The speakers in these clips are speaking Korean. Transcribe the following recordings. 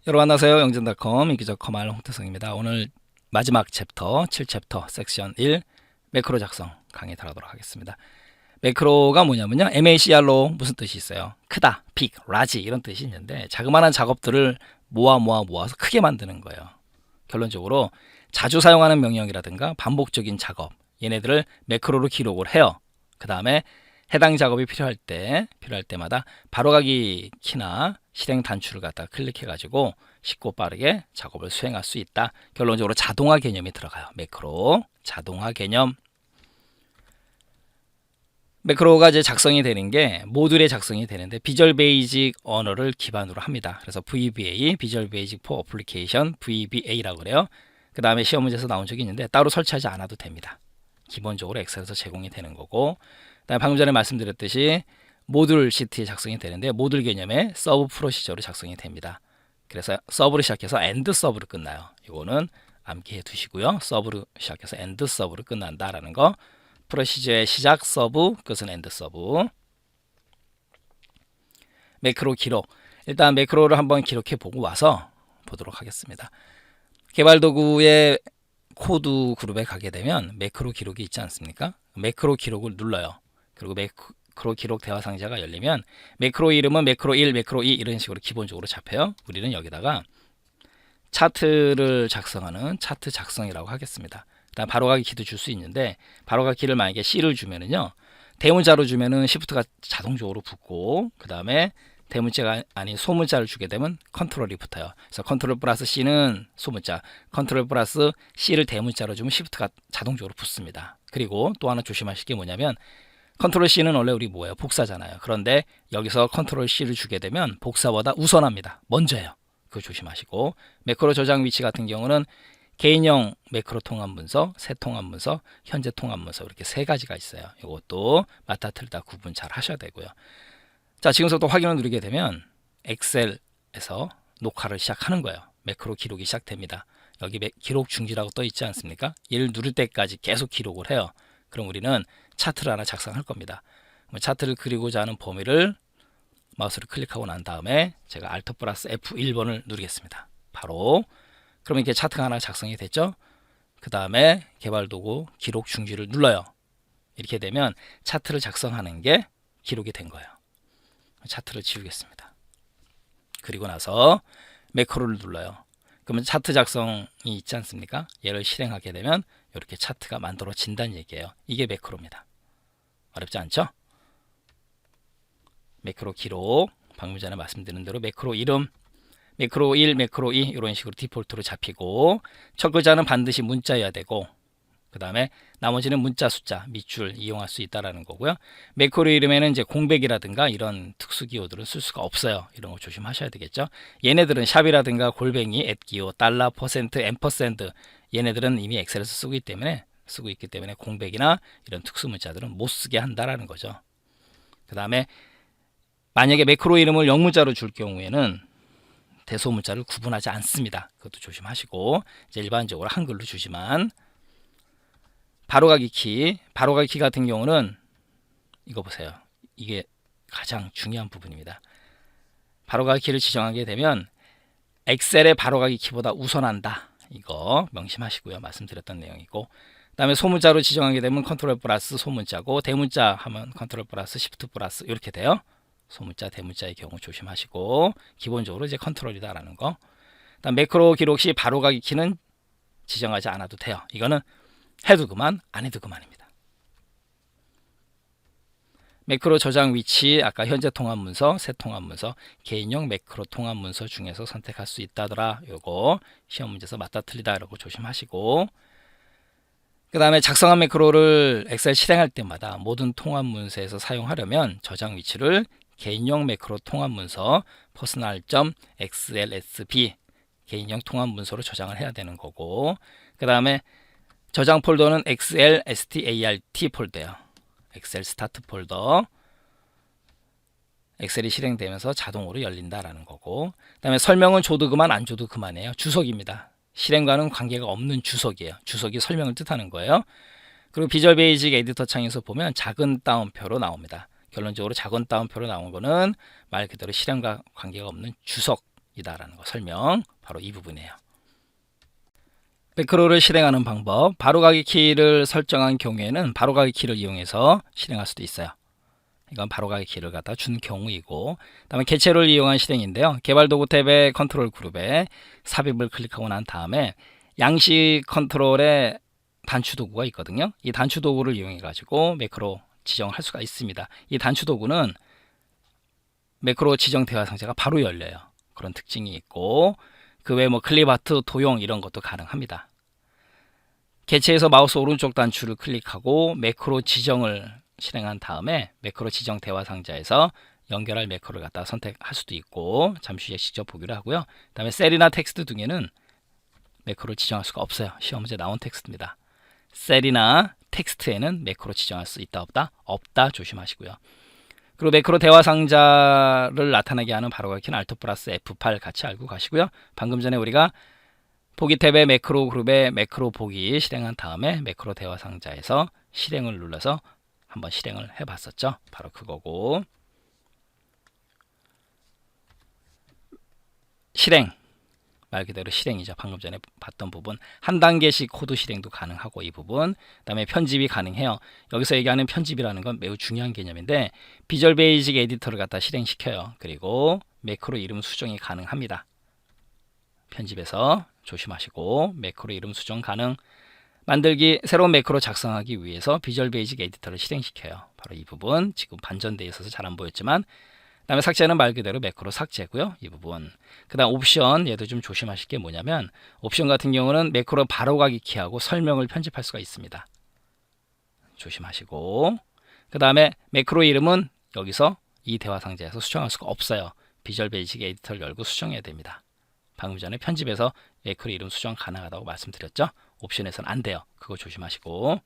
여러분 안녕하세요. 영진닷컴 인기적커말 홍태성입니다. 오늘 마지막 챕터 7챕터 섹션 1 매크로 작성 강의 다루도록 하겠습니다. 매크로가 뭐냐면요, MACR로 무슨 뜻이 있어요? 크다, 빅, 라지 이런 뜻이 있는데 자그마한 작업들을 모아서 크게 만드는 거예요. 결론적으로 자주 사용하는 명령이라든가 반복적인 작업, 얘네들을 매크로로 기록을 해요. 그 다음에 해당 작업이 필요할 때마다 바로가기 키나 실행 단추를 갖다가 클릭해가지고 쉽고 빠르게 작업을 수행할 수 있다. 결론적으로 자동화 개념이 들어가요. 매크로, 자동화 개념. 매크로가 이제 작성이 되는 게 모듈에 작성이 되는데 비주얼 베이직 언어를 기반으로 합니다. 그래서 VBA, 비주얼 베이직 포 어플리케이션, VBA라고 그래요. 그 다음에 시험 문제에서 나온 적이 있는데 따로 설치하지 않아도 됩니다. 기본적으로 엑셀에서 제공이 되는 거고, 그다음에 방금 전에 말씀드렸듯이 모듈 시트에 작성이 되는데 모듈 개념의 서브 프로시저로 작성이 됩니다. 그래서 서브로 시작해서 엔드 서브로 끝나요. 이거는 암기해 두시고요. 서브로 시작해서 엔드 서브로 끝난다라는 거. 프로시저의 시작 서브, 끝은 엔드 서브. 매크로 기록. 일단 매크로를 한번 기록해 보고 와서 보도록 하겠습니다. 개발 도구의 코드 그룹에 가게 되면 매크로 기록이 있지 않습니까? 매크로 기록을 눌러요. 그리고 매크로 기록 대화 상자가 열리면 매크로 이름은 매크로 1, 매크로 2 이런 식으로 기본적으로 잡혀요. 우리는 여기다가 차트를 작성하는 차트 작성이라고 하겠습니다. 일단 바로가기 키도 줄 수 있는데 바로가기 키를 만약에 C를 주면은요, 대문자로 주면은 Shift가 자동적으로 붙고, 그 다음에 대문자가 아닌 소문자를 주게 되면 컨트롤이 붙어요. 그래서 컨트롤 플러스 C는 소문자, 컨트롤 플러스 C를 대문자로 주면 Shift가 자동적으로 붙습니다. 그리고 또 하나 조심하실 게 뭐냐면 컨트롤 C는 원래 우리 뭐예요? 복사잖아요. 그런데 여기서 컨트롤 C를 주게 되면 복사보다 우선합니다. 먼저예요. 그거 조심하시고, 매크로 저장 위치 같은 경우는 개인형 매크로 통합 문서, 새 통합 문서, 현재 통합 문서 이렇게 세 가지가 있어요. 이것도 맞다 틀리다 구분 잘 하셔야 되고요. 자, 지금부터 확인을 누르게 되면 엑셀에서 녹화를 시작하는 거예요. 매크로 기록이 시작됩니다. 여기 기록 중지라고 떠 있지 않습니까? 얘를 누를 때까지 계속 기록을 해요. 그럼 우리는 차트를 하나 작성할 겁니다. 차트를 그리고자 하는 범위를 마우스를 클릭하고 난 다음에 제가 Alt 플러스 F1번을 누르겠습니다. 바로 그러면 이렇게 차트가 하나 작성이 됐죠. 그 다음에 개발 도구 기록 중지를 눌러요. 이렇게 되면 차트를 작성하는 게 기록이 된 거예요. 차트를 지우겠습니다. 그리고 나서 매크로를 눌러요. 그러면 차트 작성이 있지 않습니까? 얘를 실행하게 되면 이렇게 차트가 만들어진다는 얘기예요. 이게 매크로입니다. 어렵지 않죠? 매크로 기록, 방금 전에 말씀드린 대로 매크로 이름, 매크로 1, 매크로 2 이런 식으로 디폴트로 잡히고, 첫 글자는 반드시 문자여야 되고, 그 다음에 나머지는 문자 숫자 밑줄 이용할 수 있다라는 거고요. 매크로 이름에는 이제 공백이라든가 이런 특수 기호들을 쓸 수가 없어요. 이런 거 조심하셔야 되겠죠. 얘네들은 샵이라든가 골뱅이, @기호, 달러, 퍼센트, 앰퍼센드 얘네들은 이미 엑셀에서 쓰고 있기 때문에 공백이나 이런 특수 문자들은 못 쓰게 한다라는 거죠. 그 다음에 만약에 매크로 이름을 영문자로 줄 경우에는 대소문자를 구분하지 않습니다. 그것도 조심하시고, 이제 일반적으로 한글로 주지만, 바로가기 키 같은 경우는 이거 보세요. 이게 가장 중요한 부분입니다. 바로가기 키를 지정하게 되면 엑셀의 바로가기 키보다 우선한다. 이거 명심하시고요. 말씀드렸던 내용이고, 그 다음에 소문자로 지정하게 되면 컨트롤 플러스 소문자고, 대문자 하면 컨트롤 플러스 시프트 플러스 이렇게 돼요. 소문자, 대문자의 경우 조심하시고, 기본적으로 이제 컨트롤이다라는 거. 일단 매크로 기록 시 바로가기 키는 지정하지 않아도 돼요. 이거는 해도 그만, 안 해도 그만입니다. 매크로 저장 위치, 아까 현재 통합 문서, 새 통합 문서, 개인용 매크로 통합 문서 중에서 선택할 수 있다더라. 요거 시험 문제에서 맞다 틀리다 이러고 조심하시고, 그 다음에 작성한 매크로를 엑셀 실행할 때마다 모든 통합 문서에서 사용하려면 저장 위치를 개인용 매크로 통합 문서 personal.xlsb 개인용 통합 문서로 저장을 해야 되는 거고, 그 다음에 저장 폴더는 xlstart 폴더예요. 엑셀 스타트 폴더. 엑셀이 실행되면서 자동으로 열린다라는 거고, 그 다음에 설명은 줘도 그만 안 줘도 그만이에요. 주석입니다. 실행과는 관계가 없는 주석이에요. 주석이 설명을 뜻하는 거예요. 그리고 비주얼 베이직 에디터 창에서 보면 작은 따옴표로 나옵니다. 결론적으로 작은 따옴표로 나온 거는 말 그대로 실행과 관계가 없는 주석, 이다라는 거 설명, 바로 이 부분이에요. 매크로를 실행하는 방법, 바로가기 키를 설정한 경우에는 바로가기 키를 이용해서 실행할 수도 있어요. 이건 바로가기 키를 갖다 준 경우이고, 그다음에 개체를 이용한 실행인데요. 개발도구 탭의 컨트롤 그룹에 삽입을 클릭하고 난 다음에 양식 컨트롤에 단추도구가 있거든요. 이 단추도구를 이용해 가지고 매크로 지정할 수가 있습니다. 이 단추도구는 매크로 지정 대화 상자가 바로 열려요. 그런 특징이 있고, 그 외에 뭐 클립아트, 도용 이런 것도 가능합니다. 개체에서 마우스 오른쪽 단추를 클릭하고 매크로 지정을 실행한 다음에 매크로 지정 대화 상자에서 연결할 매크로를 갖다 선택할 수도 있고, 잠시 후에 직접 보기로 하고요. 그 다음에 셀이나 텍스트 등에는 매크로를 지정할 수가 없어요. 시험 문제 나온 텍스트입니다. 셀이나 텍스트에는 매크로 지정할 수 있다 없다? 없다 조심하시고요. 그리고 매크로 대화 상자를 나타나게 하는 바로가기 키는 Alt 플러스 F8 같이 알고 가시고요. 방금 전에 우리가 보기 탭의 매크로 그룹에 매크로 보기 실행한 다음에 매크로 대화 상자에서 실행을 눌러서 한번 실행을 해봤었죠. 바로 그거고, 실행 말 그대로 실행이죠. 방금 전에 봤던 부분 한 단계씩 코드 실행도 가능하고, 이 부분 그 다음에 편집이 가능해요. 여기서 얘기하는 편집이라는 건 매우 중요한 개념인데, 비주얼 베이직 에디터를 갖다 실행시켜요. 그리고 매크로 이름 수정이 가능합니다. 편집에서 조심하시고, 매크로 이름 수정 가능, 만들기 새로운 매크로 작성하기 위해서 비주얼 베이직 에디터를 실행시켜요. 바로 이 부분 지금 반전되어 있어서 잘 안 보였지만, 그 다음에 삭제는 말 그대로 매크로 삭제고요. 이 부분. 그 다음 옵션, 얘도 좀 조심하실 게 뭐냐면, 옵션 같은 경우는 매크로 바로가기 키하고 설명을 편집할 수가 있습니다. 조심하시고, 그 다음에 매크로 이름은 여기서 이 대화 상자에서 수정할 수가 없어요. 비주얼 베이직 에디터를 열고 수정해야 됩니다. 방금 전에 편집에서 매크로 이름 수정 가능하다고 말씀드렸죠. 옵션에서는 안 돼요. 그거 조심하시고,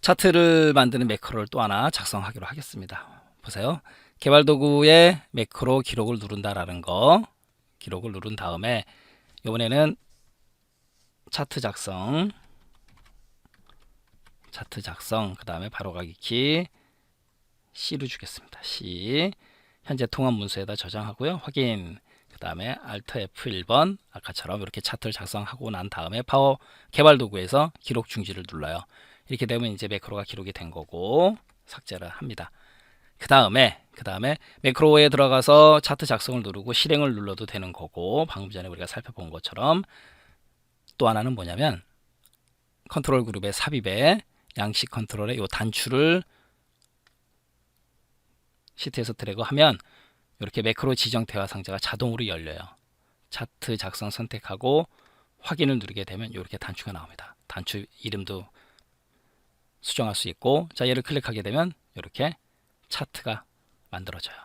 차트를 만드는 매크로를 또 하나 작성하기로 하겠습니다. 보세요. 개발도구에 매크로 기록을 누른다라는 거, 기록을 누른 다음에 이번에는 차트 작성, 그 다음에 바로가기 키 C로 주겠습니다. C. 현재 통합 문서에다 저장하고요. 확인. 그 다음에 Alt F1번, 아까처럼 이렇게 차트를 작성하고 난 다음에 파워 개발도구에서 기록 중지를 눌러요. 이렇게 되면 이제 매크로가 기록이 된 거고 삭제를 합니다. 그 다음에 매크로에 들어가서 차트 작성을 누르고 실행을 눌러도 되는 거고, 방금 전에 우리가 살펴본 것처럼 또 하나는 뭐냐면, 컨트롤 그룹의 삽입에 양식 컨트롤의 이 단추를 시트에서 드래그 하면 이렇게 매크로 지정 대화 상자가 자동으로 열려요. 차트 작성 선택하고 확인을 누르게 되면 이렇게 단추가 나옵니다. 단추 이름도 수정할 수 있고, 자, 얘를 클릭하게 되면 이렇게 차트가 만들어져요.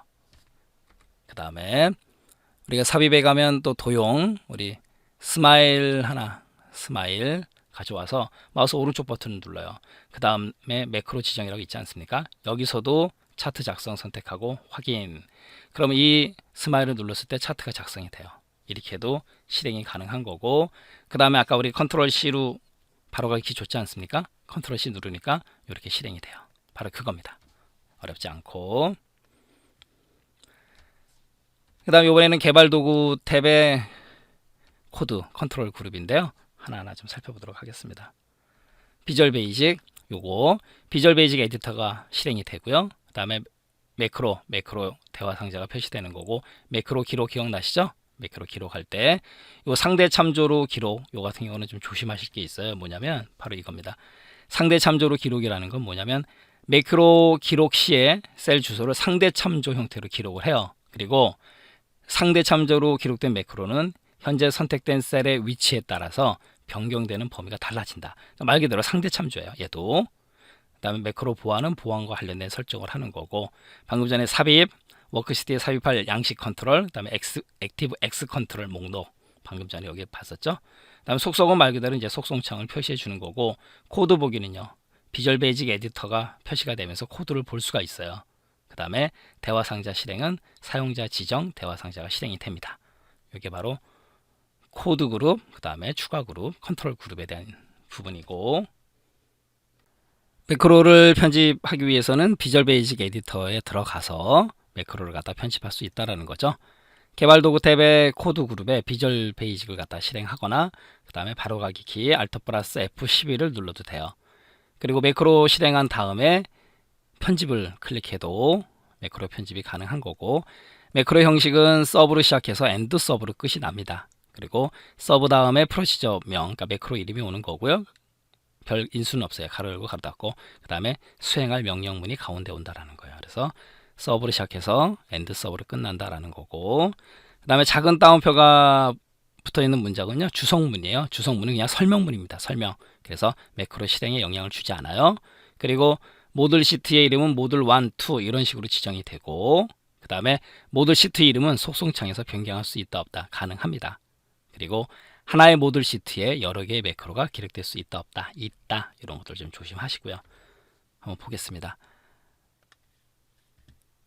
그 다음에 우리가 삽입에 가면 또 도용, 우리 스마일 가져와서 마우스 오른쪽 버튼을 눌러요. 그 다음에 매크로 지정이라고 있지 않습니까? 여기서도 차트 작성 선택하고 확인. 그럼 이 스마일을 눌렀을 때 차트가 작성이 돼요. 이렇게 해도 실행이 가능한 거고, 그 다음에 아까 우리 컨트롤 C로 바로가기 키 줬지 않습니까? 컨트롤 C 누르니까 이렇게 실행이 돼요. 바로 그겁니다. 어렵지 않고, 그 다음에 이번에는 개발도구 탭의 코드 컨트롤 그룹인데요. 하나하나 좀 살펴보도록 하겠습니다. 비주얼 베이직, 요거 비주얼 베이직 에디터가 실행이 되고요. 그 다음에 매크로 대화 상자가 표시되는 거고, 매크로 기록 기억나시죠? 매크로 기록할 때 요 상대 참조로 기록, 요 같은 경우는 좀 조심하실 게 있어요. 뭐냐면 바로 이겁니다. 상대 참조로 기록이라는 건 뭐냐면, 매크로 기록 시에 셀 주소를 상대 참조 형태로 기록을 해요. 그리고 상대 참조로 기록된 매크로는 현재 선택된 셀의 위치에 따라서 변경되는 범위가 달라진다. 말 그대로 상대 참조예요. 얘도. 그 다음에 매크로 보안은 보안과 관련된 설정을 하는 거고, 방금 전에 삽입, 워크시트에 삽입할 양식 컨트롤, 그 다음에 액티브 X 컨트롤 목록, 방금 전에 여기 봤었죠. 그 다음에 속성은 말 그대로 이제 속성창을 표시해 주는 거고, 코드 보기는요, 비주얼 베이직 에디터가 표시가 되면서 코드를 볼 수가 있어요. 그 다음에 대화 상자 실행은 사용자 지정 대화 상자가 실행이 됩니다. 이게 바로 코드 그룹, 그 다음에 추가 그룹, 컨트롤 그룹에 대한 부분이고, 매크로를 편집하기 위해서는 비주얼 베이직 에디터에 들어가서 매크로를 갖다 편집할 수 있다는 거죠. 개발도구 탭의 코드 그룹에 비주얼 베이직을 갖다 실행하거나 그 다음에 바로가기 키 Alt 플러스 F12를 눌러도 돼요. 그리고 매크로 실행한 다음에 편집을 클릭해도 매크로 편집이 가능한 거고, 매크로 형식은 서브로 시작해서 엔드 서브로 끝이 납니다. 그리고 서브 다음에 프로시저명, 그러니까 매크로 이름이 오는 거고요. 별 인수는 없어요. 가로 열고 가로 닫고. 그 다음에 수행할 명령문이 가운데 온다라는 거예요. 그래서 서브로 시작해서 엔드 서브로 끝난다라는 거고, 그 다음에 작은 따옴표가 붙어있는 문장은요, 주성문이에요. 주성문은 그냥 설명문입니다. 설명. 그래서 매크로 실행에 영향을 주지 않아요. 그리고 모듈 시트의 이름은 모듈 1, 2 이런 식으로 지정이 되고, 그 다음에 모듈 시트 이름은 속성창에서 변경할 수 있다 없다 가능합니다. 그리고 하나의 모듈 시트에 여러 개의 매크로가 기록될 수 있다 없다 있다, 이런 것들 좀 조심하시고요. 한번 보겠습니다.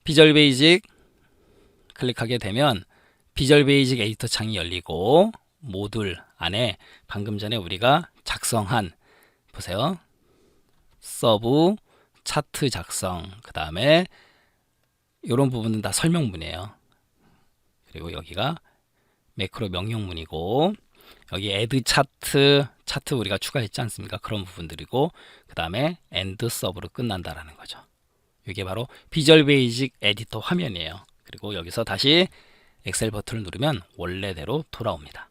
비주얼 베이직 클릭하게 되면 비주얼 베이직 에디터 창이 열리고, 모듈 안에 방금 전에 우리가 작성한, 보세요, 서브, 차트 작성, 그 다음에 이런 부분은 다 설명문이에요. 그리고 여기가 매크로 명령문이고, 여기 add 차트 우리가 추가했지 않습니까? 그런 부분들이고, 그 다음에 end 서브로 끝난다라는 거죠. 이게 바로 비주얼 베이직 에디터 화면이에요. 그리고 여기서 다시 엑셀 버튼을 누르면 원래대로 돌아옵니다.